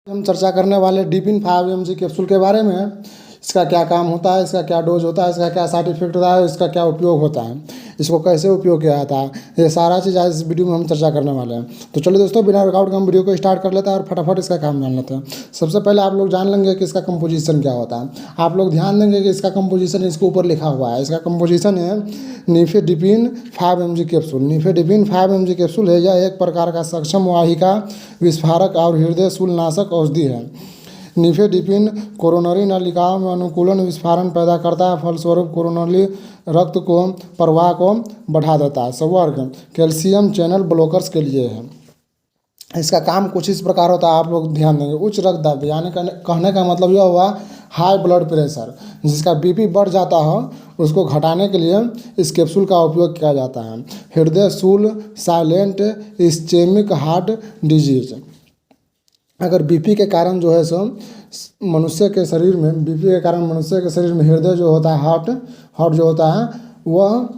हम चर्चा करने वाले डिपिन 5 mg कैप्सूल के बारे में। इसका क्या काम होता है, इसका क्या डोज होता है, इसका क्या साइड इफेक्ट होता है, इसका क्या उपयोग होता है, इसको कैसे उपयोग किया जाता है, ये सारा चीज़ आज इस वीडियो में हम चर्चा करने वाले हैं। तो चलिए दोस्तों, बिना रुकावट के हम वीडियो को स्टार्ट कर लेते हैं और फटाफट इसका काम जान लेते हैं। सबसे पहले आप लोग जान लेंगे कि इसका कंपोजिशन क्या होता है। आप लोग ध्यान देंगे कि इसका कंपोजिशन इसके ऊपर लिखा हुआ है। इसका कंपोजिशन है nifedipine 5 mg capsule. Nifedipine 5 mg capsule है, यह एक प्रकार का सक्षम वाहिका विस्फारक और हृदय शूलनाशक औषधि है। निफेडिपिन कोरोनरी नलिकाओं में अनुकूलन विस्फारण पैदा करता है, फलस्वरूप कोरोनरी रक्त को प्रवाह को बढ़ा देता है। संवर्ग कैल्शियम चैनल ब्लॉकर्स के लिए है। इसका काम कुछ इस प्रकार होता है, आप लोग ध्यान देंगे। उच्च रक्तदाब, यानी कहने का मतलब यह हुआ हाई ब्लड प्रेशर, जिसका बीपी बढ़ जाता हो उसको घटाने के लिए इस कैप्सूल का उपयोग किया जाता है। हृदय शूल साइलेंट इस्चेमिक हार्ट डिजीज, अगर बीपी के कारण जो है सो मनुष्य के शरीर में, बीपी के कारण मनुष्य के शरीर में हृदय जो होता है, हार्ट जो होता है वह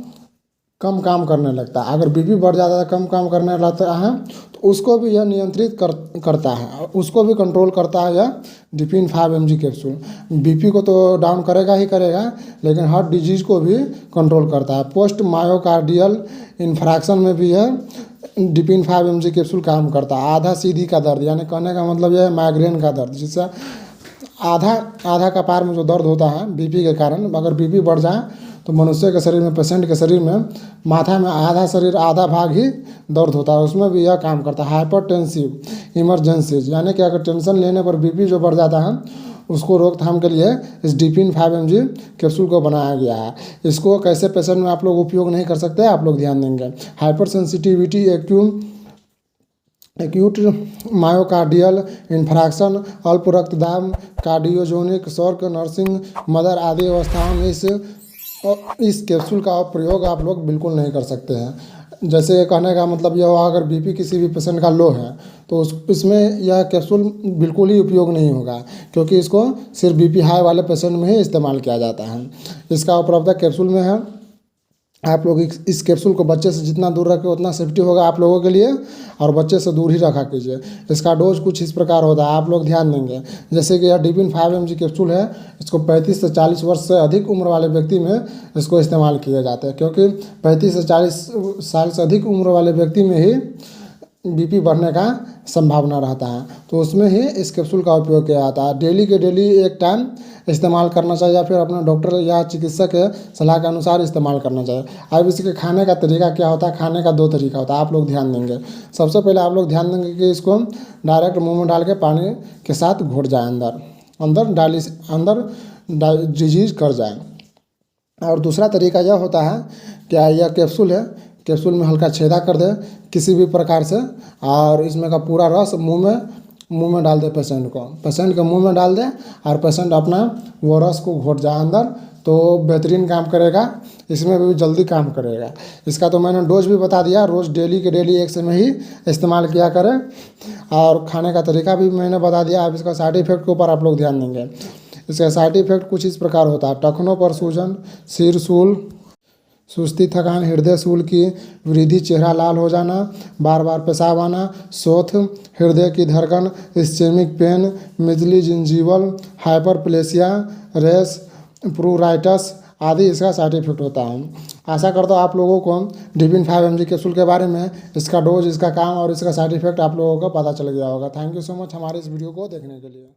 कम काम करने लगता है। अगर बीपी बढ़ जाता है, कम काम करने लगता है, तो उसको भी यह नियंत्रित करता है, उसको भी कंट्रोल करता है यह डिपिन 5 mg कैप्सूल। बीपी को तो डाउन करेगा ही करेगा, लेकिन हार्ट डिजीज को भी कंट्रोल करता है। पोस्ट मायोकार्डियल इन्फ्रैक्शन में भी यह डिपिन 5 mg कैप्सूल काम करता है। आधा सीधी का दर्द, यानी कहने का मतलब यह है माइग्रेन का दर्द, जिससे आधा कपार में जो दर्द होता है बीपी के कारण, अगर बीपी बढ़ जाए तो मनुष्य के शरीर में, पेशेंट के शरीर में माथा में आधा शरीर आधा भाग ही दर्द होता है, उसमें भी यह काम करता है। हाइपरटेंसिव इमरजेंसीज, यानी कि अगर टेंशन लेने पर बीपी जो बढ़ जाता है उसको रोकथाम के लिए इस डिपिन 5 mg कैप्सूल को बनाया गया है। इसको कैसे पेशेंट में आप लोग उपयोग नहीं कर सकते, आप लोग ध्यान देंगे। Hyper sensitivity, acute myocardial infarction, अल्प रक्तदाब, कार्डियोजोनिक शॉक, नर्सिंग मदर आदि अवस्थाओं में इस कैप्सूल का प्रयोग आप लोग बिल्कुल नहीं कर सकते हैं। जैसे कहने का मतलब यह हुआ, अगर बीपी किसी भी पेशेंट का लो है तो इसमें यह कैप्सूल बिल्कुल ही उपयोग नहीं होगा, क्योंकि इसको सिर्फ बीपी हाई वाले पेशेंट में ही इस्तेमाल किया जाता है। इसका उपलब्धता कैप्सूल में है। आप लोग इस कैप्सूल को बच्चे से जितना दूर रखें उतना सेफ्टी होगा आप लोगों के लिए, और बच्चे से दूर ही रखा कीजिए। इसका डोज कुछ इस प्रकार होता है, आप लोग ध्यान देंगे। जैसे कि यह डिपिन 5 mg कैप्सूल है, इसको 35 से 40 वर्ष से अधिक उम्र वाले व्यक्ति में इसको इस्तेमाल किए जाते हैं, क्योंकि 35 से 40 साल से अधिक उम्र वाले व्यक्ति में ही बीपी बढ़ने का संभावना रहता है, तो उसमें ही इस कैप्सूल का उपयोग किया जाता है। डेली के डेली एक टाइम इस्तेमाल करना चाहिए, या फिर अपने डॉक्टर या चिकित्सक के सलाह के अनुसार इस्तेमाल करना चाहिए। अब इसके खाने का तरीका क्या होता है, खाने का 2 तरीका होता है, आप लोग ध्यान देंगे। सबसे पहले आप लोग ध्यान देंगे कि इसको डायरेक्ट मुँह में डाल के पानी के साथ घुट जाए, अंदर डिजीज कर जाए। और दूसरा तरीका यह होता है कि यह कैप्सूल है, कैप्सूल में हल्का छेदा कर दे किसी भी प्रकार से, और इसमें का पूरा रस मुंह में डाल दे पेशेंट के मुंह में डाल दे, और पेशेंट अपना वो रस को घोट जाए अंदर, तो बेहतरीन काम करेगा, इसमें भी जल्दी काम करेगा। इसका तो मैंने डोज भी बता दिया, रोज़ डेली के डेली एक समय ही इस्तेमाल किया करें, और खाने का तरीका भी मैंने बता दिया। अब इसका साइड इफ़ेक्ट के ऊपर आप लोग ध्यान देंगे। इसका साइड इफ़ेक्ट कुछ इस प्रकार होता है: टखनों पर सूजन, सिर शूल, सुस्ती, थकान, हृदय शूल की वृद्धि, चेहरा लाल हो जाना, बार बार पेशाब आना, शोथ, हृदय की धड़कन, इस्चेमिक पेन, मिजली जिंजीवल, हाइपरप्लेसिया, रेस, प्रूराइटस आदि इसका साइड इफेक्ट होता है। आशा करता हूँ आप लोगों को डिपिन 5 mg कैप्सूल के बारे में, इसका डोज, इसका काम और इसका साइड इफेक्ट आप लोगों को पता चल गया होगा। थैंक यू सो मच हमारे इस वीडियो को देखने के लिए।